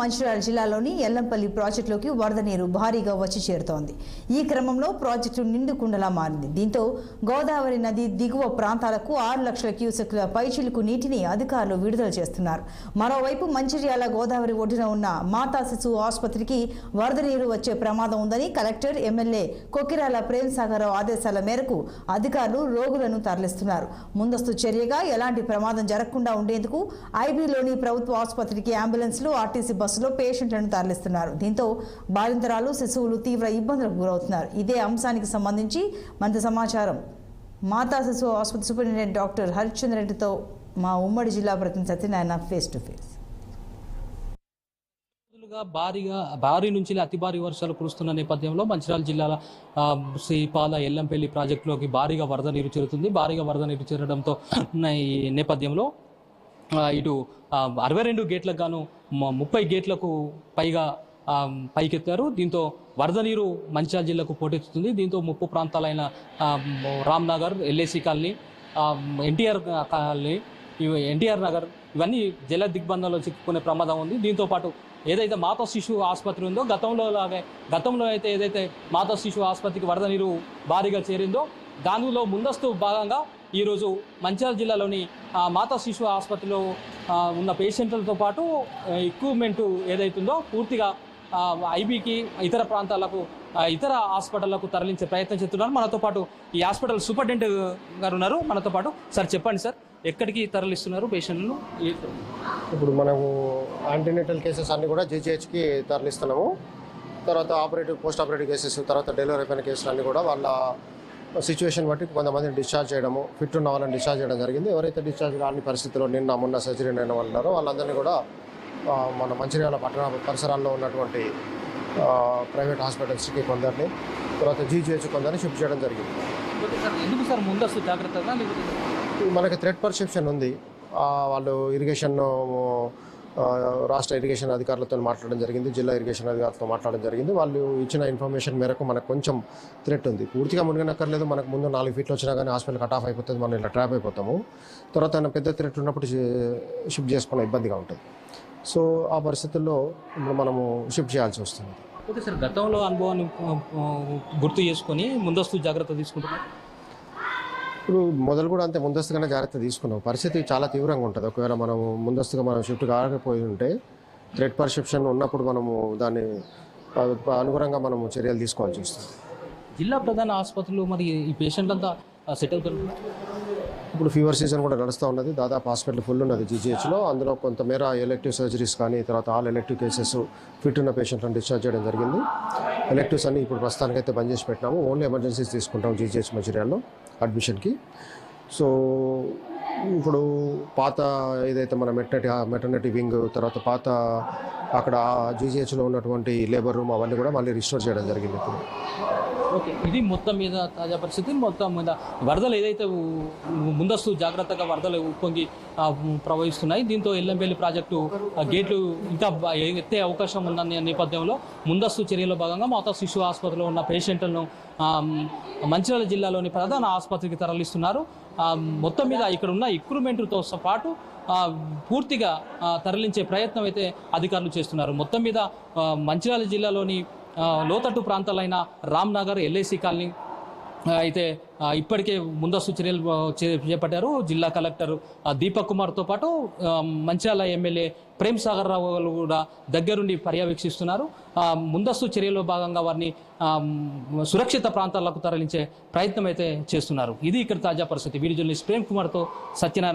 మంచిర్యాల జిల్లాలోని ఎల్లంపల్లి ప్రాజెక్టులోకి వరద నీరు భారీగా వచ్చి చేరుతోంది. ఈ క్రమంలో ప్రాజెక్టు నిండుకుండలా మారింది. దీంతో గోదావరి నది దిగువ ప్రాంతాలకు 6 లక్షల క్యూసెక్ల పైచిలుకు నీటిని అధికారులు విడుదల చేస్తున్నారు. మరోవైపు మంచిర్యాల గోదావరి ఒడ్డున ఉన్న మాతా శిశువు ఆసుపత్రికి వరద నీరు వచ్చే ప్రమాదం ఉందని కలెక్టర్, ఎమ్మెల్యే కొక్కిరాల ప్రేమ్సాగర్ ఆదేశాల మేరకు అధికారులు రోగులను తరలిస్తున్నారు. ముందస్తు చర్యగా ఎలాంటి ప్రమాదం జరగకుండా ఉండేందుకు ఐబీలోని ప్రభుత్వ ఆసుపత్రికి అంబులెన్స్లు, ఆర్టీసీ బస్సులో పేషెంట్లను తరలిస్తున్నారు. దీంతో బాలింతరాలు, శిశువులు తీవ్ర ఇబ్బందులకు గురవుతున్నారు. ఇదే అంశానికి సంబంధించి మరింత సమాచారం మాతా శిశువు ఆసుపత్రి సూపరింటెండెంట్ డాక్టర్ హరిశ్చంద్ర రెడ్డితో మా ఉమ్మడి జిల్లా ప్రతినిధి సత్యనారాయణ ఫేస్ టు ఫేస్. భారీ నుంచి అతి భారీ వర్షాలు కురుస్తున్న నేపథ్యంలో మంచిర్యాల జిల్లాల శ్రీపాద ఎల్లంపల్లి ప్రాజెక్టులోకి భారీగా వరద నీరు చేరుతుంది. భారీగా వరద నీరు చేరడంతో ఈ నేపథ్యంలో ఇటు 62 గేట్లకు గాను 30 గేట్లకు పైగా పైకెత్తారు. దీంతో వరద నీరు మంచిర్యాల జిల్లాకు పోటెత్తుతుంది. దీంతో ముప్పు ప్రాంతాలైన Ramnagar, LIC colony, NTR colony, NTR Nagar ఇవన్నీ జల దిగ్బంధంలో చిక్కుకునే ప్రమాదం ఉంది. దీంతో పాటు ఏదైతే మాతా శిశువు ఆసుపత్రి ఉందో గతంలో అయితే ఏదైతే మాతా శిశువు ఆసుపత్రికి వరద నీరు భారీగా చేరిందో దానిలో ముందస్తు భాగంగా ఈరోజు మంచిర్యాల జిల్లాలోని మాతా శిశువు ఆసుపత్రిలో ఉన్న పేషెంట్లతో పాటు ఎక్విప్మెంట్ ఏదైతుందో పూర్తిగా ఐబీకి, ఇతర ప్రాంతాలకు, ఇతర హాస్పిటళ్లకు తరలించే ప్రయత్నం చేస్తున్నారు. మనతో పాటు ఈ హాస్పిటల్ సూపరింటెండెంట్ గారు ఉన్నారు మనతో పాటు. సార్ చెప్పండి సార్, ఎక్కడికి తరలిస్తున్నారు పేషెంట్లను? ఇప్పుడు మనము యాంటీనేటల్ కేసెస్ అన్నీ కూడా జీజీహెచ్కి తరలిస్తున్నాము. తర్వాత పోస్ట్ ఆపరేటివ్ కేసెస్, తర్వాత డెలివరీ అయిపోయిన కేసులు అన్నీ కూడా వాళ్ళ సిచ్యువేషన్ బట్టి కొంతమందిని డిశ్చార్జ్ చేయడము, ఫిట్ ఉన్న వాళ్ళని డిశ్చార్జ్ చేయడం జరిగింది. ఎవరైతే డిశ్చార్జ్ కాని పరిస్థితుల్లో మొన్న సర్జరీ అయిన వాళ్ళు ఉన్నారో వాళ్ళందరినీ కూడా మన మంచిర్యాల పట్టణ పరిసరాల్లో ఉన్నటువంటి ప్రైవేట్ హాస్పిటల్స్కి కొందరిని, తర్వాత జీజీహెచ్ కొందరిని షిఫ్ట్ చేయడం జరిగింది. ఎందుకు సార్ ముందస్తు జాగ్రత్తగా? మనకి థ్రెట్ పర్సెప్షన్ ఉంది. వాళ్ళు ఇరిగేషన్ రాష్ట్ర ఇరిగేషన్ అధికారులతో మాట్లాడడం జరిగింది, జిల్లా ఇరిగేషన్ అధికారులతో మాట్లాడడం జరిగింది. వాళ్ళు ఇచ్చిన ఇన్ఫర్మేషన్ మేరకు మనకు కొంచెం థ్రెట్ ఉంది. పూర్తిగా మునిగనక్కర్లేదు. మనకు ముందు 4 ఫీట్లు వచ్చినా కానీ హాస్పిటల్ కట్ ఆఫ్ అయిపోతుంది, మనం ఇలా ట్రాప్ అయిపోతాము. తర్వాత పెద్ద థ్రెట్ ఉన్నప్పుడు షిఫ్ట్ చేసుకునే ఇబ్బందిగా ఉంటుంది. సో ఆ పరిస్థితుల్లో ఇప్పుడు మనము షిఫ్ట్ చేయాల్సి వస్తుంది. ఓకే సార్, గతంలో అనుభవాన్ని గుర్తు చేసుకొని ముందస్తు జాగ్రత్త తీసుకుంటున్నాం. ఇప్పుడు మొదలు కూడా అంతే ముందస్తుగానే జాగ్రత్త తీసుకున్నాం. పరిస్థితి చాలా తీవ్రంగా ఉంటుంది. ఒకవేళ మనం ముందస్తుగా షిఫ్ట్ కాకపోయి ఉంటే థ్రెట్ పర్సెప్షన్ ఉన్నప్పుడు మనము దాన్ని అనుగుణంగా మనము చర్యలు తీసుకోవాల్సి వస్తుంది. జిల్లా ప్రధాన ఆసుపత్రులు మరి ఈ పేషెంట్ అంతా సెటిల్ అవుతున్నారు. ఇప్పుడు ఫీవర్ సీజన్ కూడా నడుస్తూ ఉన్నది. దాదాపు హాస్పిటల్ ఫుల్ ఉన్నది జీజీహెచ్లో. అందులో కొంతమేర ఎలెక్టివ్ సర్జరీస్ కానీ, తర్వాత ఆల్ ఎలెక్టివ్ కేసెస్ ఫిట్ ఉన్న పేషెంట్లను డిశ్చార్జ్ చేయడం జరిగింది. ఎలెక్టివ్స్ అన్ని ఇప్పుడు ప్రస్తుతానికైతే బంద్ చేసి పెట్టినాము. ఓన్లీ ఎమర్జెన్సీస్ తీసుకుంటాం జీజీహెచ్ మంచిర్యాలలో అడ్మిషన్కి. సో ఇప్పుడు పాత ఏదైతే మన మెటర్నిటీ వింగ్, తర్వాత పాత అక్కడ జీజీహెచ్లో ఉన్నటువంటి లేబర్ రూమ్ అవన్నీ కూడా మళ్ళీ రిస్టోర్ చేయడం జరిగింది ఇప్పుడు. ఓకే, ఇది మొత్తం మీద తాజా పరిస్థితి. మొత్తం మీద వరదలు ఏదైతే ముందస్తు జాగ్రత్తగా వరదలు ఉప్పొంగి ప్రవహిస్తున్నాయి. దీంతో ఎల్లంపల్లి ప్రాజెక్టు గేట్లు ఇంకా ఎత్తే అవకాశం ఉందన్న నేపథ్యంలో ముందస్తు చర్యలో భాగంగా మాతా శిశువు ఆసుపత్రిలో ఉన్న పేషెంట్లను మంచిర్యాల జిల్లాలోని ప్రధాన ఆసుపత్రికి తరలిస్తున్నారు. మొత్తం మీద ఇక్కడ ఉన్న ఎక్విప్మెంట్తో పాటు పూర్తిగా తరలించే ప్రయత్నం అయితే అధికారులు చేస్తున్నారు. మొత్తం మీద మంచిర్యాల జిల్లాలోని లోతట్టు ప్రాంతాలైన రామ్నగర్, ఎల్ఐసి కాలనీ అయితే ఇప్పటికే ముందస్తు చర్యలు చేపట్టారు. జిల్లా కలెక్టర్ దీపక్ కుమార్తో పాటు మంచిర్యాల ఎమ్మెల్యే ప్రేమ్సాగర్ రావు కూడా దగ్గరుండి పర్యవేక్షిస్తున్నారు. ముందస్తు చర్యలో భాగంగా వారిని సురక్షిత ప్రాంతాలకు తరలించే ప్రయత్నం అయితే చేస్తున్నారు. ఇది ఇక్కడ తాజా పరిస్థితి. వీడియో జర్నలిస్ట్ ప్రేమ్ కుమార్తో సత్యనారాయణ.